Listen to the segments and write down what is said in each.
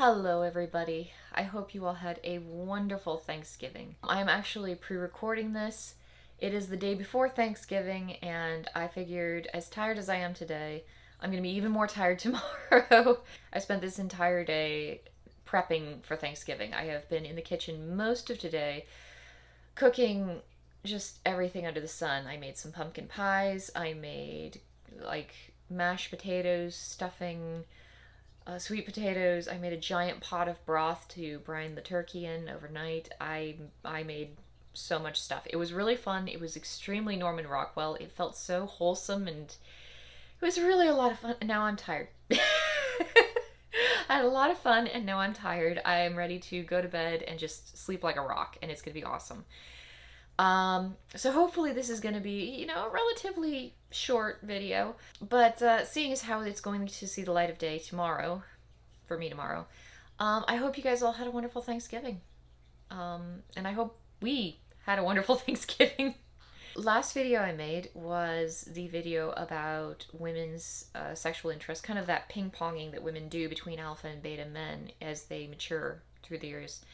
Hello, everybody. I hope you all had a wonderful Thanksgiving. I'm actually pre-recording this. It is the day before Thanksgiving, and I figured, as tired as I am today, I'm gonna be even more tired tomorrow. I spent this entire day prepping for Thanksgiving. I have been in the kitchen most of today, cooking just everything under the sun. I made some pumpkin pies. I made like mashed potatoes, stuffing, sweet potatoes. I made a giant pot of broth to brine the turkey in overnight. I made so much stuff. It was really fun. It was extremely Norman Rockwell. It felt so wholesome, and it was really a lot of fun. And now I'm tired. I had a lot of fun, and now I'm tired. I'm ready to go to bed and just sleep like a rock, and it's gonna be awesome. So hopefully this is going to be, a relatively short video, but seeing as how it's going to see the light of day tomorrow, for me tomorrow, I hope you guys all had a wonderful Thanksgiving. And I hope we had a wonderful Thanksgiving. Last video I made was the video about women's sexual interest, kind of that ping-ponging that women do between alpha and beta men as they mature through the years.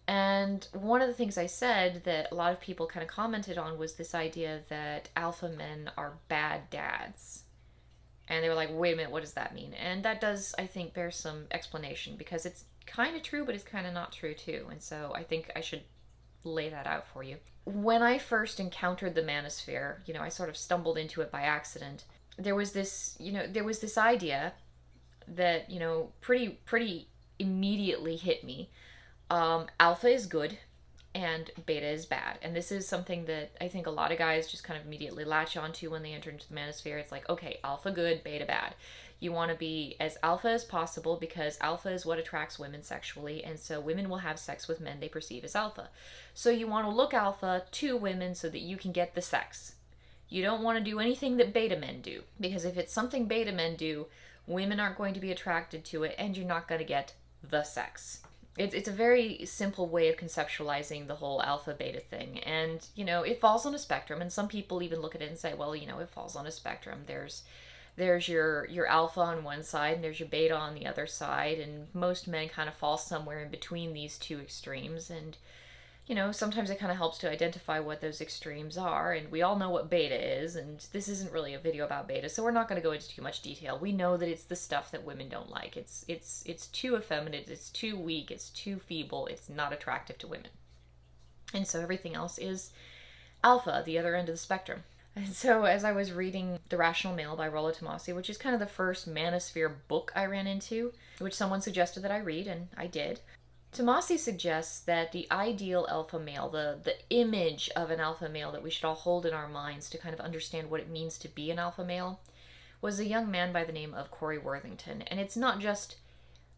And one of the things I said that a lot of people kind of commented on was this idea that alpha men are bad dads. And they were like, wait a minute, what does that mean? And that does, I think, bear some explanation, because it's kind of true, but it's kind of not true too. And so I think I should lay that out for you. When I first encountered the manosphere, I sort of stumbled into it by accident. There was this idea that, pretty immediately hit me. Alpha is good and beta is bad. And this is something that I think a lot of guys just kind of immediately latch onto when they enter into the manosphere. It's like, okay, alpha good, beta bad. You want to be as alpha as possible because alpha is what attracts women sexually, and so women will have sex with men they perceive as alpha. So you want to look alpha to women so that you can get the sex. You don't want to do anything that beta men do, because if it's something beta men do, women aren't going to be attracted to it and you're not going to get the sex. It's a very simple way of conceptualizing the whole alpha beta thing. And, it falls on a spectrum. And some people even look at it and say, well, it falls on a spectrum. There's your alpha on one side and there's your beta on the other side. And most men kind of fall somewhere in between these two extremes. And, sometimes it kind of helps to identify what those extremes are. And we all know what beta is. And this isn't really a video about beta, so we're not going to go into too much detail. We know that it's the stuff that women don't like. It's too effeminate, it's too weak, it's too feeble, it's not attractive to women. And so everything else is alpha, the other end of the spectrum. And so as I was reading The Rational Male by Rollo Tomassi, which is kind of the first manosphere book I ran into, which someone suggested that I read, and I did, Tomassi suggests that the ideal alpha male, the image of an alpha male that we should all hold in our minds to kind of understand what it means to be an alpha male, was a young man by the name of Corey Worthington. And it's not just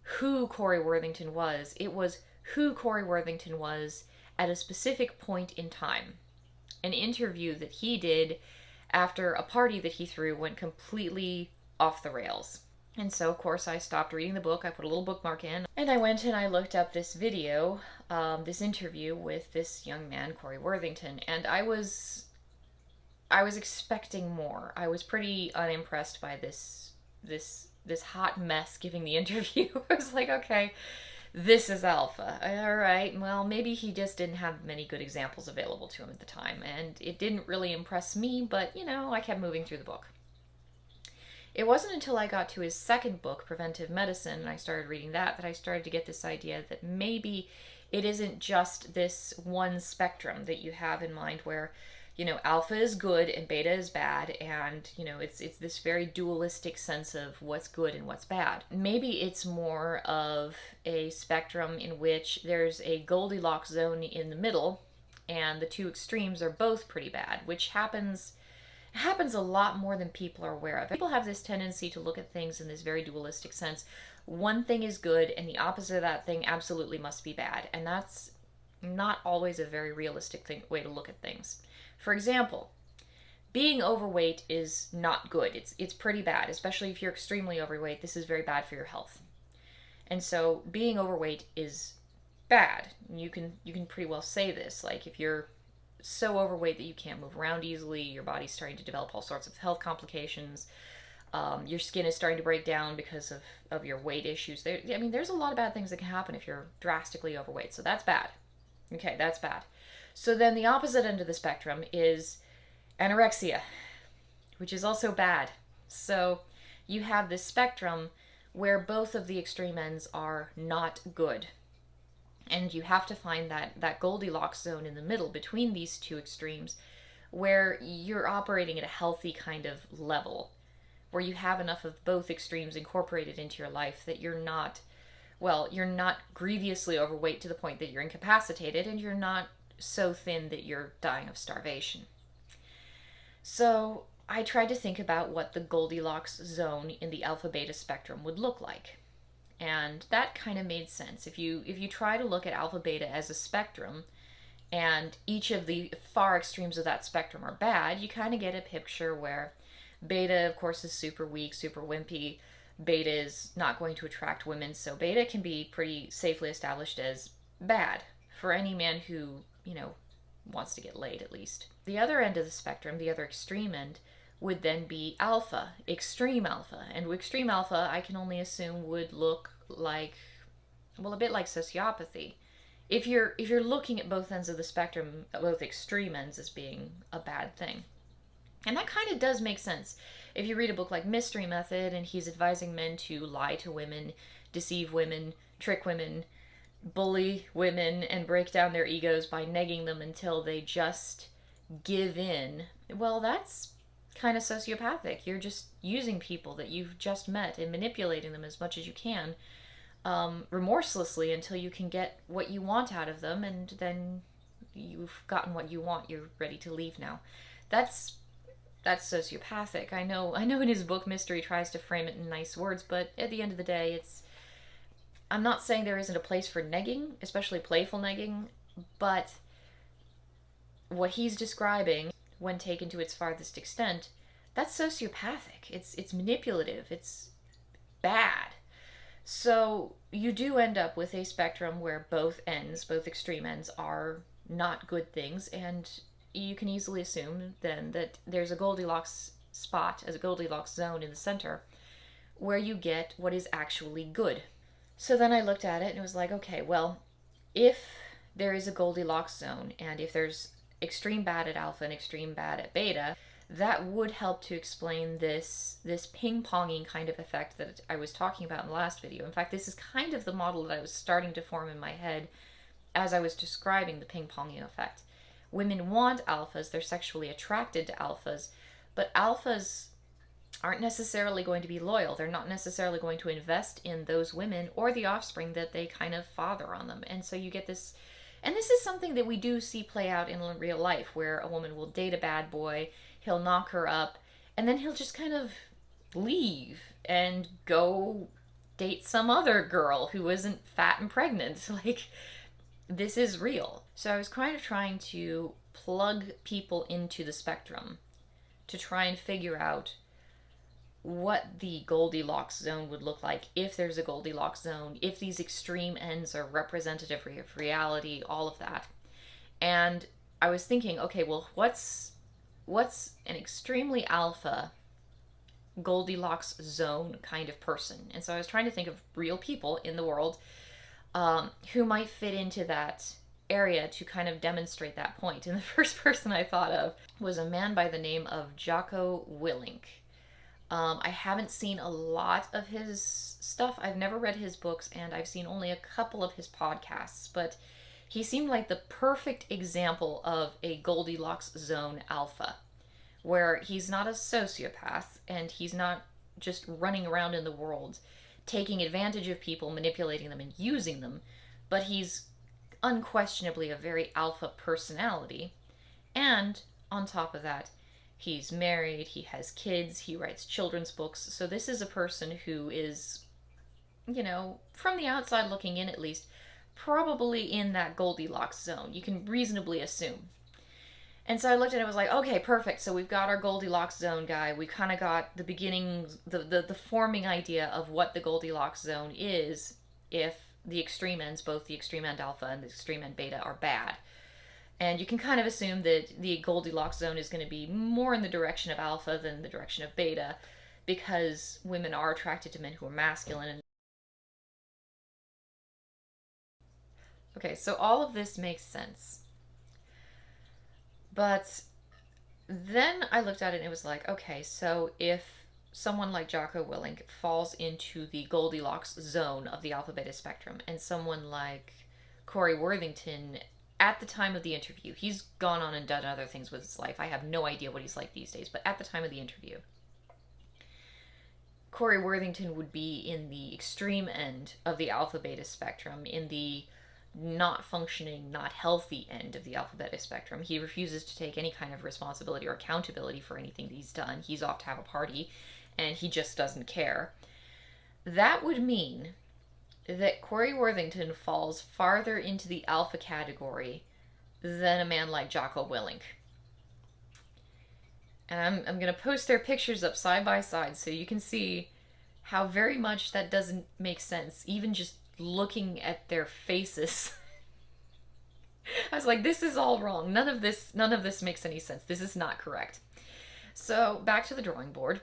who Corey Worthington was, it was who Corey Worthington was at a specific point in time. An interview that he did after a party that he threw went completely off the rails. And so, of course, I stopped reading the book. I put a little bookmark in, and I went and I looked up this video, this interview with this young man, Corey Worthington, and I was expecting more. I was pretty unimpressed by this hot mess giving the interview. I was like, okay, this is alpha. All right, well, maybe he just didn't have many good examples available to him at the time, and it didn't really impress me, but, I kept moving through the book. It wasn't until I got to his second book, Preventive Medicine, and I started reading that I started to get this idea that maybe it isn't just this one spectrum that you have in mind where, alpha is good and beta is bad, and, it's this very dualistic sense of what's good and what's bad. Maybe it's more of a spectrum in which there's a goldilocks zone in the middle, and the two extremes are both pretty bad, which happens a lot more than people are aware of. People have this tendency to look at things in this very dualistic sense. One thing is good, and the opposite of that thing absolutely must be bad. And that's not always a very realistic way to look at things. For example, being overweight is not good. It's pretty bad, especially if you're extremely overweight. This is very bad for your health. And so being overweight is bad. You can pretty well say this. Like, if you're so overweight that you can't move around easily, your body's starting to develop all sorts of health complications, Your skin is starting to break down because of your weight issues. I mean, there's a lot of bad things that can happen if you're drastically overweight. So that's bad. Okay, that's bad. So then the opposite end of the spectrum is anorexia, which is also bad. So you have this spectrum where both of the extreme ends are not good. And you have to find that Goldilocks zone in the middle between these two extremes where you're operating at a healthy kind of level, where you have enough of both extremes incorporated into your life that you're not, well, you're not grievously overweight to the point that you're incapacitated, and you're not so thin that you're dying of starvation. So I tried to think about what the Goldilocks zone in the alpha beta spectrum would look like. And that kind of made sense. If you try to look at alpha beta as a spectrum, and each of the far extremes of that spectrum are bad, you kind of get a picture where beta, of course, is super weak, super wimpy. Beta is not going to attract women, so beta can be pretty safely established as bad for any man who, wants to get laid at least. The other end of the spectrum, the other extreme end, would then be alpha, extreme alpha. And extreme alpha, I can only assume, would look like, well, a bit like sociopathy. If you're looking at both ends of the spectrum, both extreme ends, as being a bad thing. And that kind of does make sense. If you read a book like Mystery Method, and he's advising men to lie to women, deceive women, trick women, bully women, and break down their egos by negging them until they just give in, well, that's kind of sociopathic. You're just using people that you've just met and manipulating them as much as you can, remorselessly, until you can get what you want out of them, and then you've gotten what you want. You're ready to leave now. That's sociopathic. I know in his book Mystery tries to frame it in nice words, but at the end of the day, I'm not saying there isn't a place for negging, especially playful negging, but what he's describing, when taken to its farthest extent, that's sociopathic. It's manipulative. It's bad. So you do end up with a spectrum where both extreme ends, are not good things, and you can easily assume then that there's a Goldilocks spot, as a Goldilocks zone in the center, where you get what is actually good. So then I looked at it and it was like, okay, well, if there is a Goldilocks zone, and if there's extreme bad at alpha and extreme bad at beta, that would help to explain this ping-ponging kind of effect that I was talking about in the last video. In fact, this is kind of the model that I was starting to form in my head as I was describing the ping-ponging effect. Women want alphas, they're sexually attracted to alphas, but alphas aren't necessarily going to be loyal. They're not necessarily going to invest in those women or the offspring that they kind of father on them. And so you get this, and this is something that we do see play out in real life, where a woman will date a bad boy, he'll knock her up, and then he'll just kind of leave and go date some other girl who isn't fat and pregnant. Like, this is real. So I was kind of trying to plug people into the spectrum to try and figure out what the Goldilocks zone would look like, if there's a Goldilocks zone, if these extreme ends are representative of reality, all of that. And I was thinking, okay, well, what's an extremely alpha Goldilocks zone kind of person? And so I was trying to think of real people in the world who might fit into that area to kind of demonstrate that point. And the first person I thought of was a man by the name of Jocko Willink. I haven't seen a lot of his stuff. I've never read his books, and I've seen only a couple of his podcasts, but he seemed like the perfect example of a Goldilocks zone alpha, where he's not a sociopath, and he's not just running around in the world taking advantage of people, manipulating them, and using them, but he's unquestionably a very alpha personality. And on top of that, he's married, he has kids, he writes children's books. So this is a person who is, from the outside looking in at least, probably in that Goldilocks zone. You can reasonably assume. And so I looked at it and was like, okay, perfect. So we've got our Goldilocks zone guy. We've kind of got the beginning, the forming idea of what the Goldilocks zone is if the extreme ends, both the extreme end alpha and the extreme end beta, are bad. And you can kind of assume that the Goldilocks zone is going to be more in the direction of alpha than the direction of beta, because women are attracted to men who are masculine. And okay, so all of this makes sense. But then I looked at it and it was like, okay, so if someone like Jocko Willink falls into the Goldilocks zone of the alpha beta spectrum, and someone like Corey Worthington, at the time of the interview, he's gone on and done other things with his life. I have no idea what he's like these days, but at the time of the interview, Corey Worthington would be in the extreme end of the alpha beta spectrum, in the not functioning, not healthy end of the alpha beta spectrum. He refuses to take any kind of responsibility or accountability for anything that he's done. He's off to have a party and he just doesn't care. That would mean that Corey Worthington falls farther into the alpha category than a man like Jocko Willink. And I'm going to post their pictures up side by side so you can see how very much that doesn't make sense, even just looking at their faces. I was like, this is all wrong. None of this makes any sense. This is not correct. So back to the drawing board.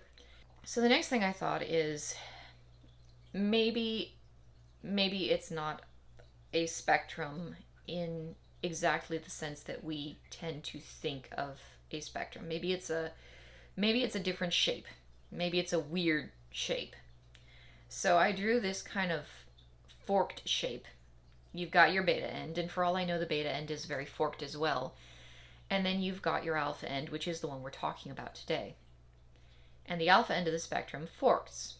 So the next thing I thought is maybe it's not a spectrum in exactly the sense that we tend to think of a spectrum. Maybe it's a different shape. Maybe it's a weird shape. So I drew this kind of forked shape. You've got your beta end, and for all I know, the beta end is very forked as well. And then you've got your alpha end, which is the one we're talking about today. And the alpha end of the spectrum forks.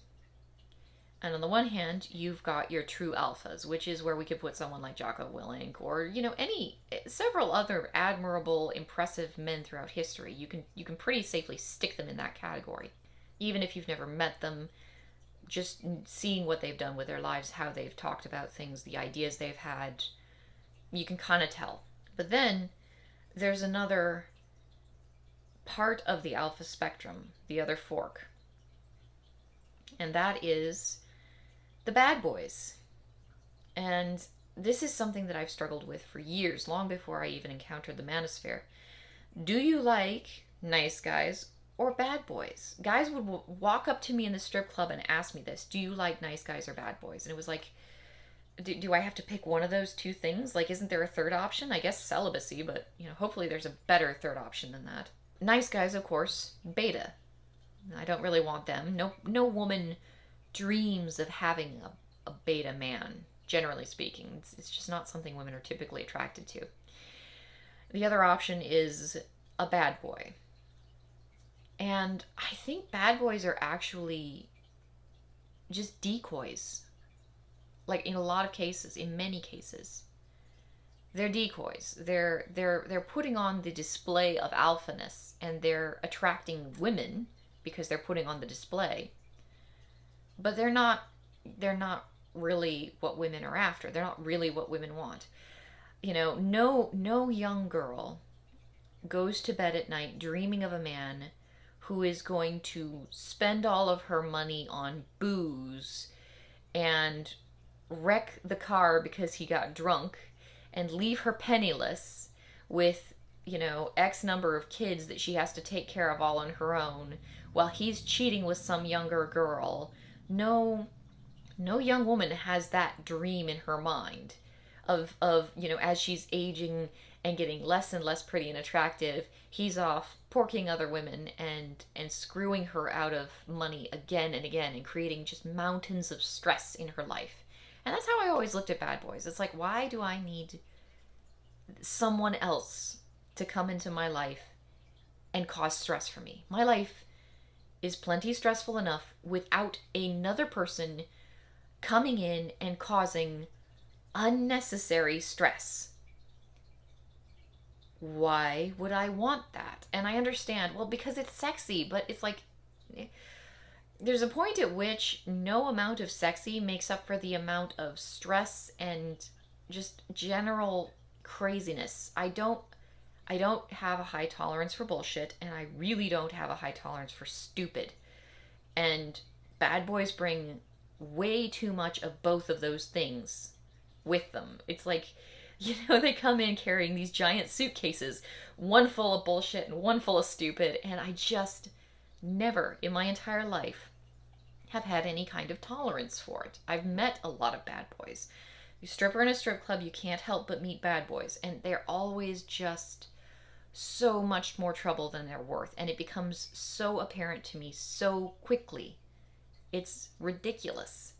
And on the one hand, you've got your true alphas, which is where we could put someone like Jocko Willink or, several other admirable, impressive men throughout history. You can pretty safely stick them in that category. Even if you've never met them, just seeing what they've done with their lives, how they've talked about things, the ideas they've had, you can kind of tell. But then there's another part of the alpha spectrum, the other fork. And that is the bad boys. And this is something that I've struggled with for years, long before I even encountered the manosphere. Do you like nice guys or bad boys? Guys would walk up to me in the strip club and ask me this: do you like nice guys or bad boys? And it was like, do I have to pick one of those two things? Like, isn't there a third option? I guess celibacy, but, hopefully there's a better third option than that. Nice guys, of course, beta. I don't really want them. No woman dreams of having a beta man, generally speaking. It's just not something women are typically attracted to. The other option is a bad boy. And I think bad boys are actually just decoys. Like, in a lot of cases, in many cases, they're decoys. They're putting on the display of alphaness, and they're attracting women because they're putting on the display. But they're not really what women are after. They're not really what women want. No young girl goes to bed at night dreaming of a man who is going to spend all of her money on booze and wreck the car because he got drunk and leave her penniless with, X number of kids that she has to take care of all on her own while he's cheating with some younger girl. No young woman has that dream in her mind of as she's aging and getting less and less pretty and attractive, he's off porking other women and screwing her out of money again and again and creating just mountains of stress in her life. And that's how I always looked at bad boys. It's like, why do I need someone else to come into my life and cause stress for me? My life is plenty stressful enough without another person coming in and causing unnecessary stress. Why would I want that? And I understand, well, because it's sexy, but it's like, there's a point at which no amount of sexy makes up for the amount of stress and just general craziness. I don't have a high tolerance for bullshit, and I really don't have a high tolerance for stupid. And bad boys bring way too much of both of those things with them. It's like, they come in carrying these giant suitcases, one full of bullshit and one full of stupid, and I just never in my entire life have had any kind of tolerance for it. I've met a lot of bad boys. You stripper in a strip club, you can't help but meet bad boys, and they're always just so much more trouble than they're worth, and it becomes so apparent to me so quickly. It's ridiculous.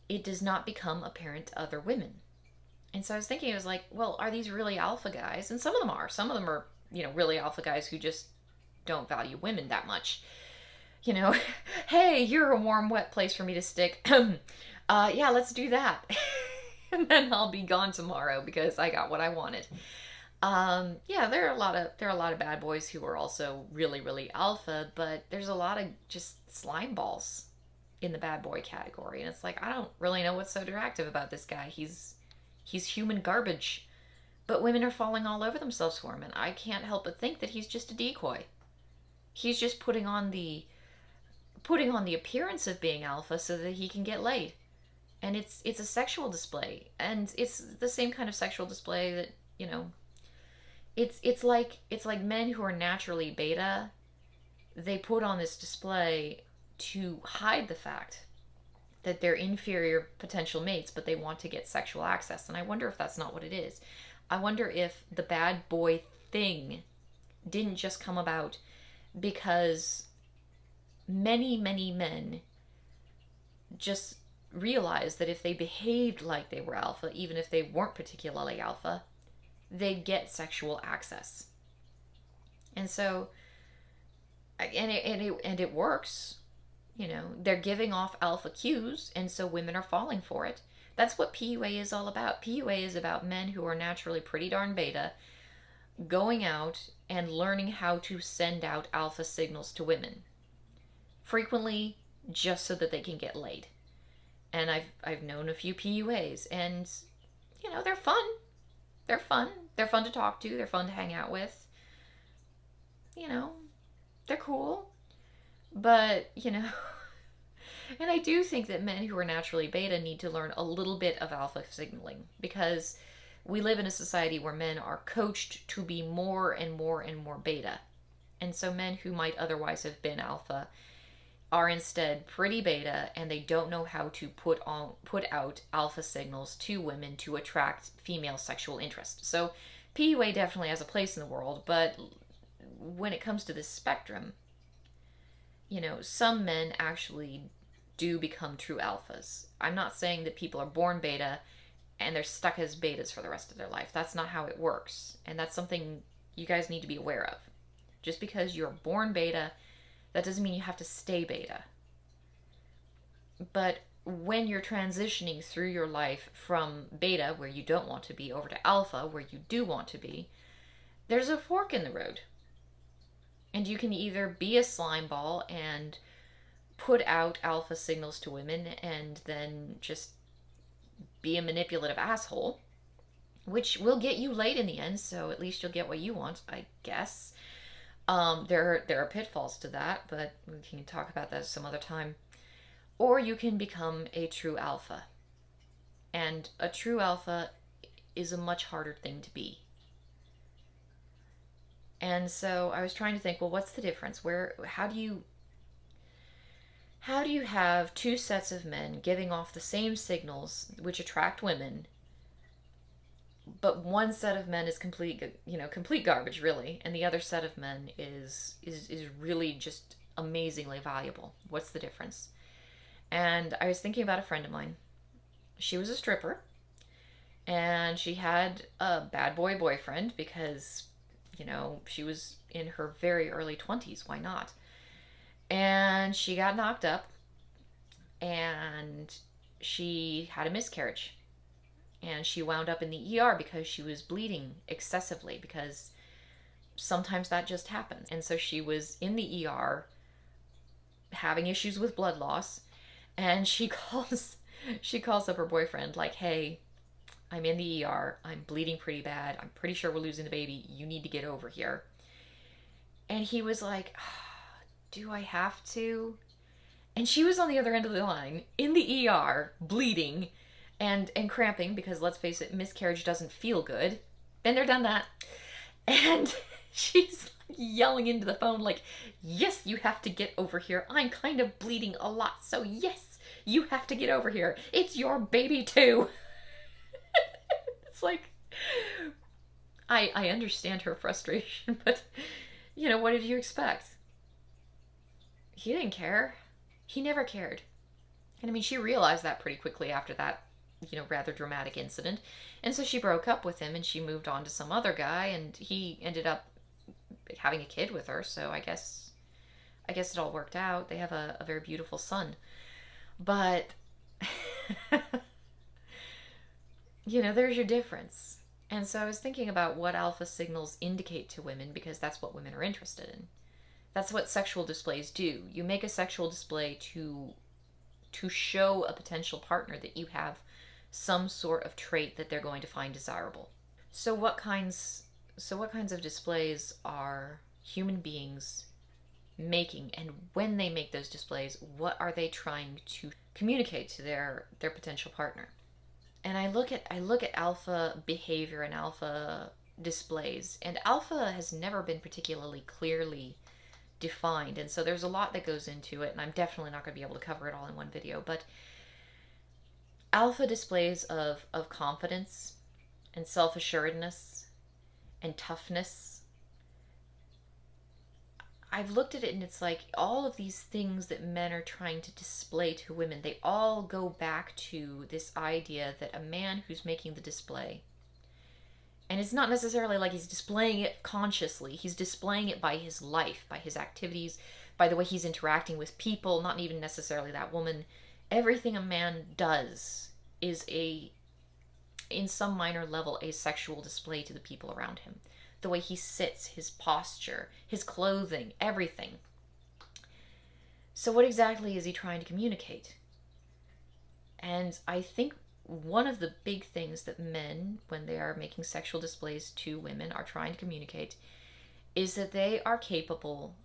It does not become apparent to other women. And so I was thinking, I was like, well, are these really alpha guys? And some of them are. Some of them are, really alpha guys who just don't value women that much. Hey, you're a warm, wet place for me to stick. Yeah, let's do that. And then I'll be gone tomorrow because I got what I wanted. Yeah, there are a lot of bad boys who are also really, really alpha, but there's a lot of just slime balls in the bad boy category. And it's like, I don't really know what's so attractive about this guy. He's human garbage. But women are falling all over themselves for him, and I can't help but think that he's just a decoy. He's just putting on the appearance of being alpha so that he can get laid. And it's a sexual display, and it's the same kind of sexual display that, it's like men who are naturally beta, they put on this display to hide the fact that they're inferior potential mates, but they want to get sexual access. And I wonder if that's not what it is. I wonder if the bad boy thing didn't just come about because many, many men just realized that if they behaved like they were alpha, even if they weren't particularly alpha, they'd get sexual access. And so, and it works. They're giving off alpha cues, and so women are falling for it. That's what PUA is all about. PUA is about men who are naturally pretty darn beta going out and learning how to send out alpha signals to women. Frequently, just so that they can get laid. And I've known a few PUAs, and they're fun. They're fun. They're fun to talk to. They're fun to hang out with. They're cool. But, and I do think that men who are naturally beta need to learn a little bit of alpha signaling, because we live in a society where men are coached to be more and more and more beta. And so men who might otherwise have been alpha are instead pretty beta, and they don't know how to put out alpha signals to women to attract female sexual interest. So PUA definitely has a place in the world, but when it comes to this spectrum, some men actually do become true alphas. I'm not saying that people are born beta and they're stuck as betas for the rest of their life. That's not how it works. And that's something you guys need to be aware of. Just because you're born beta, that doesn't mean you have to stay beta. But when you're transitioning through your life from beta, where you don't want to be, over to alpha, where you do want to be, there's a fork in the road. And you can either be a slime ball and put out alpha signals to women and then just be a manipulative asshole, which will get you laid in the end, so at least you'll get what you want, I guess. There are pitfalls to that, but we can talk about that some other time. Or you can become a true alpha. And a true alpha is a much harder thing to be. And so I was trying to think, well, what's the difference? How do you have two sets of men giving off the same signals which attract women, but one set of men is complete garbage, really, and the other set of men is really just amazingly valuable? What's the difference? And I was thinking about a friend of mine. She was a stripper, and she had a bad boy boyfriend because she was in her very early 20s. Why not? And she got knocked up, and she had a miscarriage. And she wound up in the ER because she was bleeding excessively, because sometimes that just happens. And so she was in the ER having issues with blood loss, and she calls up her boyfriend like, hey, I'm in the ER. I'm bleeding pretty bad. I'm pretty sure we're losing the baby. You need to get over here. And he was like, do I have to? And she was on the other end of the line, in the ER, bleeding and cramping, because let's face it, miscarriage doesn't feel good. Been there, done that. And she's yelling into the phone like, yes, you have to get over here. I'm kind of bleeding a lot, so yes, you have to get over here. It's your baby too. It's like, I understand her frustration, but, you know, what did you expect? He didn't care. He never cared. And I mean, she realized that pretty quickly after that, you know, rather dramatic incident. And so she broke up with him and she moved on to some other guy, and he ended up having a kid with her. So I guess it all worked out. They have a very beautiful son. But you know, there's your difference. And so I was thinking about what alpha signals indicate to women, because that's what women are interested in. That's what sexual displays do. You make a sexual display to show a potential partner that you have some sort of trait that they're going to find desirable. So what kinds of displays are human beings making, and when they make those displays, what are they trying to communicate to their potential partner? And I look at alpha behavior and alpha displays, and alpha has never been particularly clearly defined, and so there's a lot that goes into it, and I'm definitely not going to be able to cover it all in one video. But alpha displays of confidence and self-assuredness and toughness, I've looked at it and it's like all of these things that men are trying to display to women, they all go back to this idea that a man who's making the display, and it's not necessarily like he's displaying it consciously, he's displaying it by his life, by his activities, by the way he's interacting with people, not even necessarily that woman. Everything a man does is in some minor level, a sexual display to the people around him. The way he sits, his posture, his clothing, everything. So what exactly is he trying to communicate? And I think one of the big things that men, when they are making sexual displays to women, are trying to communicate is that they are capable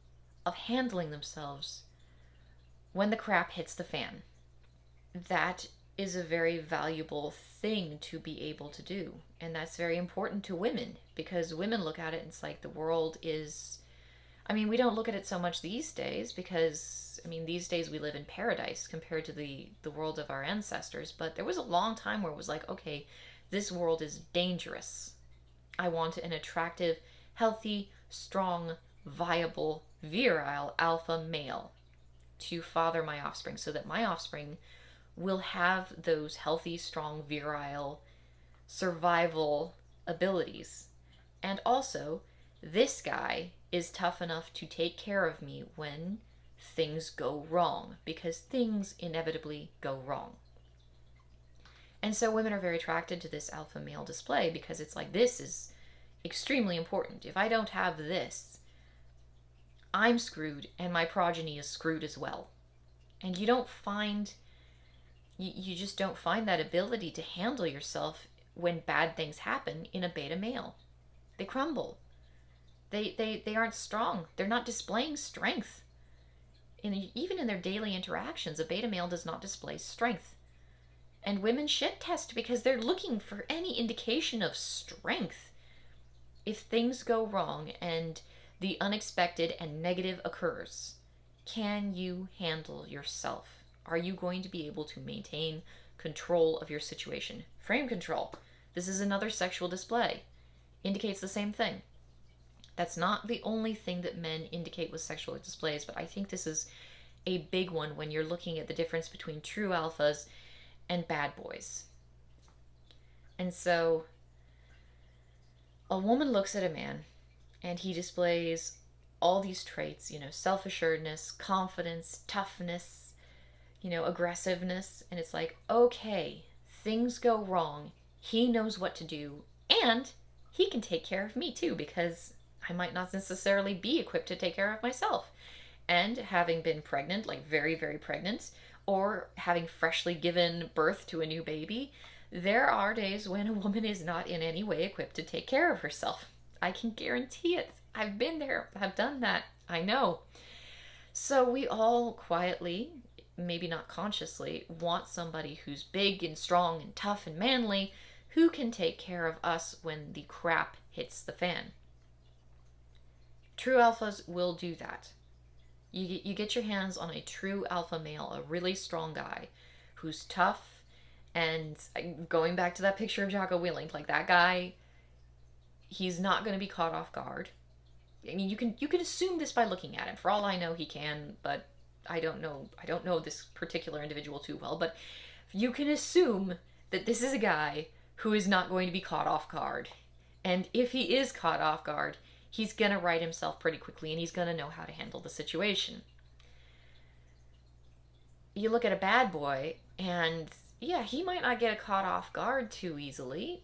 of handling themselves when the crap hits the fan. That is a very valuable thing to be able to do. And that's very important to women, because women look at it and it's like the world is, I mean, we don't look at it so much these days because, I mean, these days we live in paradise compared to the world of our ancestors. But there was a long time where it was like, okay, this world is dangerous. I want an attractive, healthy, strong, viable, virile alpha male to father my offspring so that my offspring will have those healthy, strong, virile, survival abilities. And also, this guy is tough enough to take care of me when things go wrong, because things inevitably go wrong. And so women are very attracted to this alpha male display because it's like, this is extremely important. If I don't have this, I'm screwed and my progeny is screwed as well. And you just don't find that ability to handle yourself when bad things happen in a beta male. They crumble. They aren't strong. They're not displaying strength. Even in their daily interactions, a beta male does not display strength. And women shit test because they're looking for any indication of strength. If things go wrong and the unexpected and negative occurs, can you handle yourself? Are you going to be able to maintain control of your situation? Frame control. This is another sexual display. Indicates the same thing. That's not the only thing that men indicate with sexual displays, but I think this is a big one when you're looking at the difference between true alphas and bad boys. And so, a woman looks at a man and he displays all these traits, self-assuredness, confidence, toughness, aggressiveness, and it's like, okay, things go wrong. He knows what to do, and he can take care of me too, because I might not necessarily be equipped to take care of myself. And having been pregnant, like very, very pregnant, or having freshly given birth to a new baby, there are days when a woman is not in any way equipped to take care of herself. I can guarantee it. I've been there. I've done that. I know. So we all quietly, maybe not consciously, want somebody who's big and strong and tough and manly, who can take care of us when the crap hits the fan. True alphas will do that. You get your hands on a true alpha male, a really strong guy who's tough. And going back to that picture of Jocko Willink, like that guy, he's not going to be caught off guard. I mean, you can assume this by looking at him. For all I know, he can, but I don't know this particular individual too well. But you can assume that this is a guy who is not going to be caught off guard. And if he is caught off guard, he's going to right himself pretty quickly and he's going to know how to handle the situation. You look at a bad boy, and yeah, he might not get caught off guard too easily,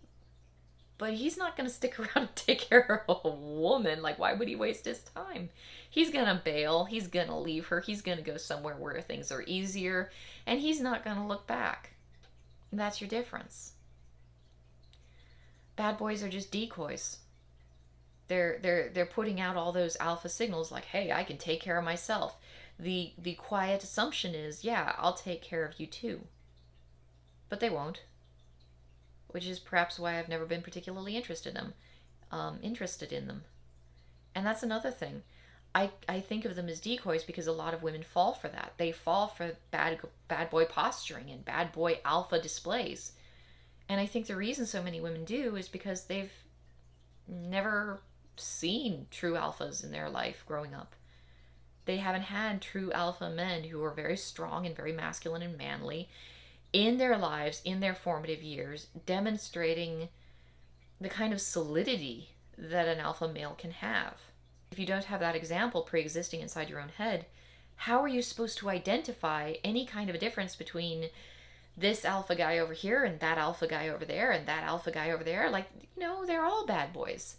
but he's not going to stick around and take care of a woman. Like, why would he waste his time? He's going to bail. He's going to leave her. He's going to go somewhere where things are easier, and he's not going to look back. And that's your difference. Bad boys are just decoys. They're putting out all those alpha signals like, hey, I can take care of myself. The quiet assumption is, yeah, I'll take care of you too. But they won't. Which is perhaps why I've never been particularly interested in them. And that's another thing. I think of them as decoys because a lot of women fall for that. They fall for bad boy posturing and bad boy alpha displays. And I think the reason so many women do is because they've never seen true alphas in their life growing up. They haven't had true alpha men who are very strong and very masculine and manly in their lives, in their formative years, demonstrating the kind of solidity that an alpha male can have. If you don't have that example pre-existing inside your own head, how are you supposed to identify any kind of a difference between this alpha guy over here and that alpha guy over there and that alpha guy over there? Like, they're all bad boys.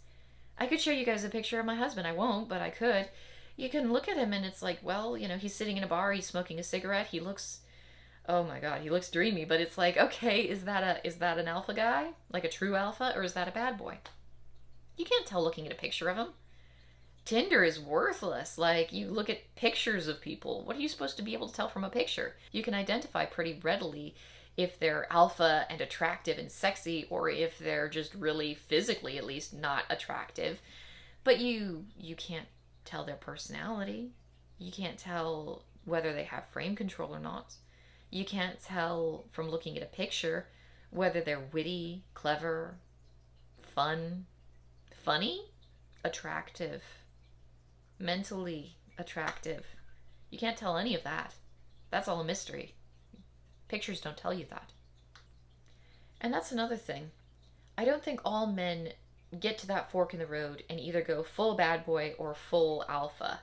I could show you guys a picture of my husband. I won't, but I could. You can look at him and it's like, well, he's sitting in a bar, he's smoking a cigarette, he looks, oh my god, he looks dreamy, but it's like, okay, is that an alpha guy? Like a true alpha, or is that a bad boy? You can't tell looking at a picture of him. Tinder is worthless. Like, you look at pictures of people, what are you supposed to be able to tell from a picture? You can identify pretty readily if they're alpha and attractive and sexy, or if they're just really physically, at least, not attractive. But you can't tell their personality. You can't tell whether they have frame control or not. You can't tell from looking at a picture whether they're witty, clever, funny, attractive, mentally attractive. You can't tell any of that. That's all a mystery. Pictures don't tell you that. And that's another thing. I don't think all men get to that fork in the road and either go full bad boy or full alpha.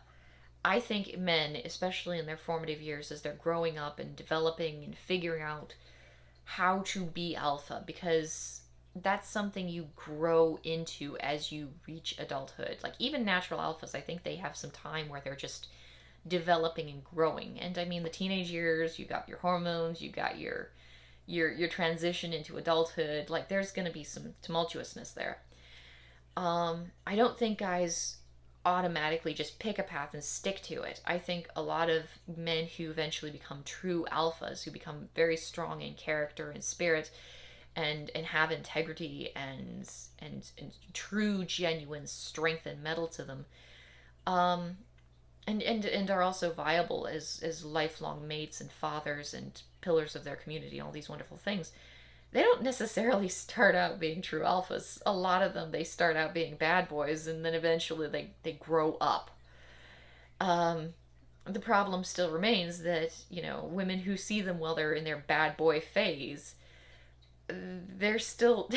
I think men, especially in their formative years as they're growing up and developing and figuring out how to be alpha, because that's something you grow into as you reach adulthood. Like, even natural alphas, I think they have some time where they're just developing and growing. And I mean, the teenage years, you got your hormones, you got your transition into adulthood. Like, there's going to be some tumultuousness there. I don't think guys automatically just pick a path and stick to it. I think a lot of men who eventually become true alphas, who become very strong in character and spirit and have integrity and true genuine strength and mettle to them, and are also viable as lifelong mates and fathers and pillars of their community, all these wonderful things. They don't necessarily start out being true alphas. A lot of them, they start out being bad boys, and then eventually they grow up. The problem still remains that, women who see them while they're in their bad boy phase, they're still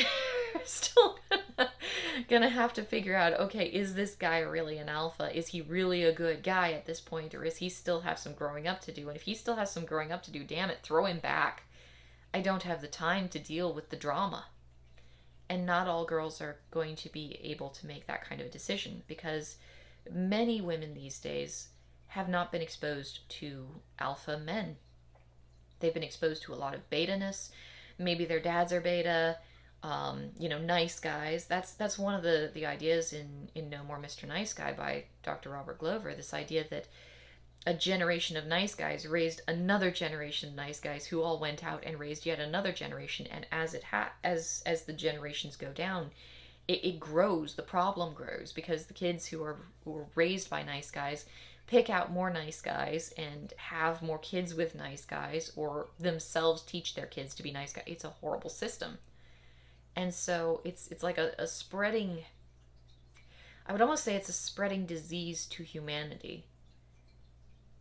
gonna have to figure out, okay, is this guy really an alpha? Is he really a good guy at this point, or is he still have some growing up to do? And if he still has some growing up to do, damn it, throw him back. I don't have the time to deal with the drama. And not all girls are going to be able to make that kind of a decision, because many women these days have not been exposed to alpha men. They've been exposed to a lot of beta-ness. Maybe their dads are beta, nice guys. That's one of the ideas in No More Mr. Nice Guy by Dr. Robert Glover, this idea that a generation of nice guys raised another generation of nice guys who all went out and raised yet another generation, and as the generations go down, it grows, the problem grows, because the kids who are raised by nice guys pick out more nice guys and have more kids with nice guys, or themselves teach their kids to be nice guys. It's a horrible system. And so it's like a spreading, I would almost say it's a spreading disease to humanity,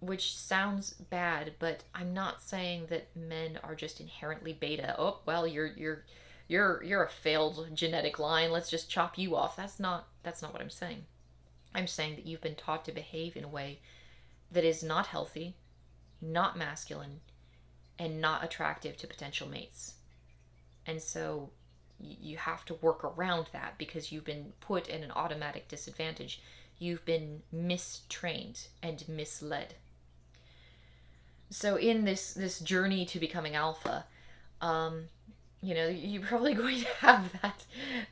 which sounds bad, but I'm not saying that men are just inherently beta. Oh, well, you're a failed genetic line. Let's just chop you off. That's not what I'm saying. I'm saying that you've been taught to behave in a way that is not healthy, not masculine, and not attractive to potential mates. And so you have to work around that because you've been put in an automatic disadvantage. You've been mistrained and misled. So in this journey to becoming alpha, um, you're probably going to have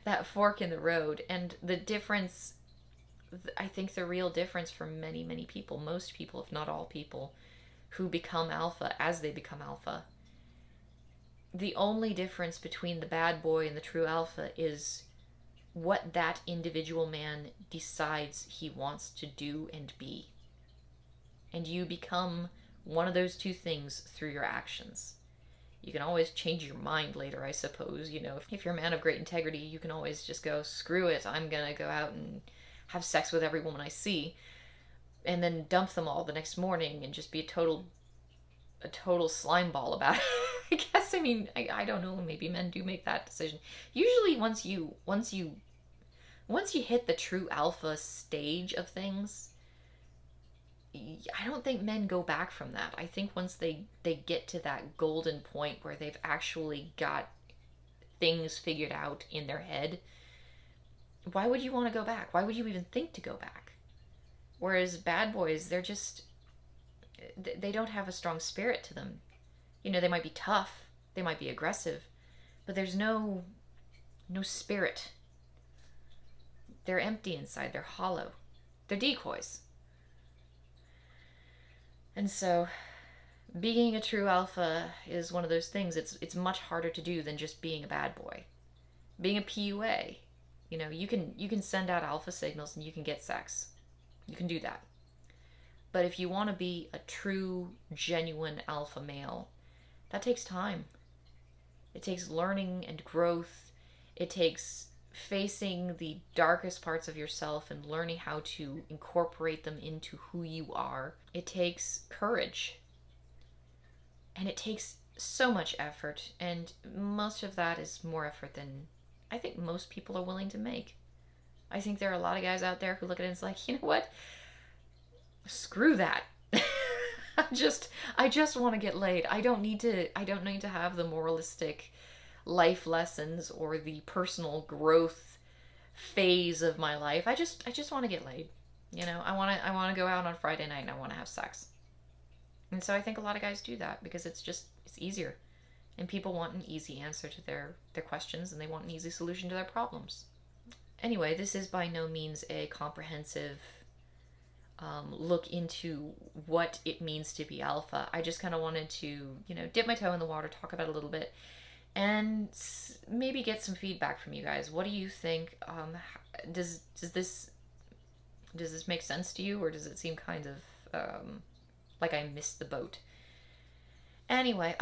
that fork in the road, and the difference. I think the real difference for many, many people, most people, if not all people, who become alpha as they become alpha, the only difference between the bad boy and the true alpha is what that individual man decides he wants to do and be. And you become one of those two things through your actions. You can always change your mind later, I suppose. If you're a man of great integrity, you can always just go, screw it, I'm gonna go out and have sex with every woman I see, and then dump them all the next morning and just be a total slime ball about it. I guess, I mean, I don't know, maybe men do make that decision. Usually once you hit the true alpha stage of things, I don't think men go back from that. I think once they get to that golden point where they've actually got things figured out in their head, why would you want to go back? Why would you even think to go back? Whereas bad boys, they don't have a strong spirit to them. They might be tough, they might be aggressive, but there's no spirit. They're empty inside, they're hollow. They're decoys. And so being a true alpha is one of those things. It's much harder to do than just being a bad boy. Being a PUA, you can send out alpha signals and you can get sex. You can do that. But if you want to be a true, genuine alpha male, that takes time. It takes learning and growth. It takes facing the darkest parts of yourself and learning how to incorporate them into who you are. It takes courage. And it takes so much effort. And most of that is more effort than I think most people are willing to make. I think there are a lot of guys out there who look at it and it's like, you know what? Screw that. I just want to get laid. I don't need to have the moralistic life lessons or the personal growth phase of my life. I just want to get laid. I want to go out on Friday night and I want to have sex. And so I think a lot of guys do that because it's easier. And people want an easy answer to their questions, and they want an easy solution to their problems. Anyway, this is by no means a comprehensive look into what it means to be alpha. I just kind of wanted to, dip my toe in the water, talk about it a little bit, and maybe get some feedback from you guys. What do you think? Does this make sense to you, or does it seem kind of like I missed the boat? Anyway,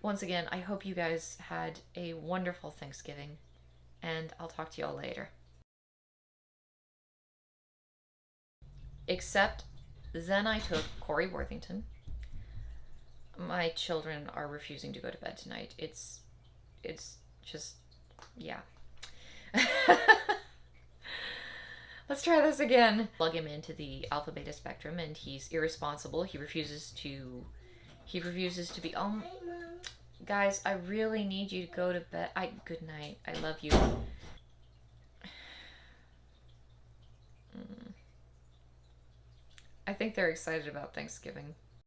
once again, I hope you guys had a wonderful Thanksgiving, and I'll talk to y'all later. Except then I took Corey Worthington. My children are refusing to go to bed tonight. It's just, yeah. Let's try this again. Plug him into the alpha beta spectrum, and he's irresponsible. He refuses to be. Guys, I really need you to go to bed. Good night. I love you. I think they're excited about Thanksgiving.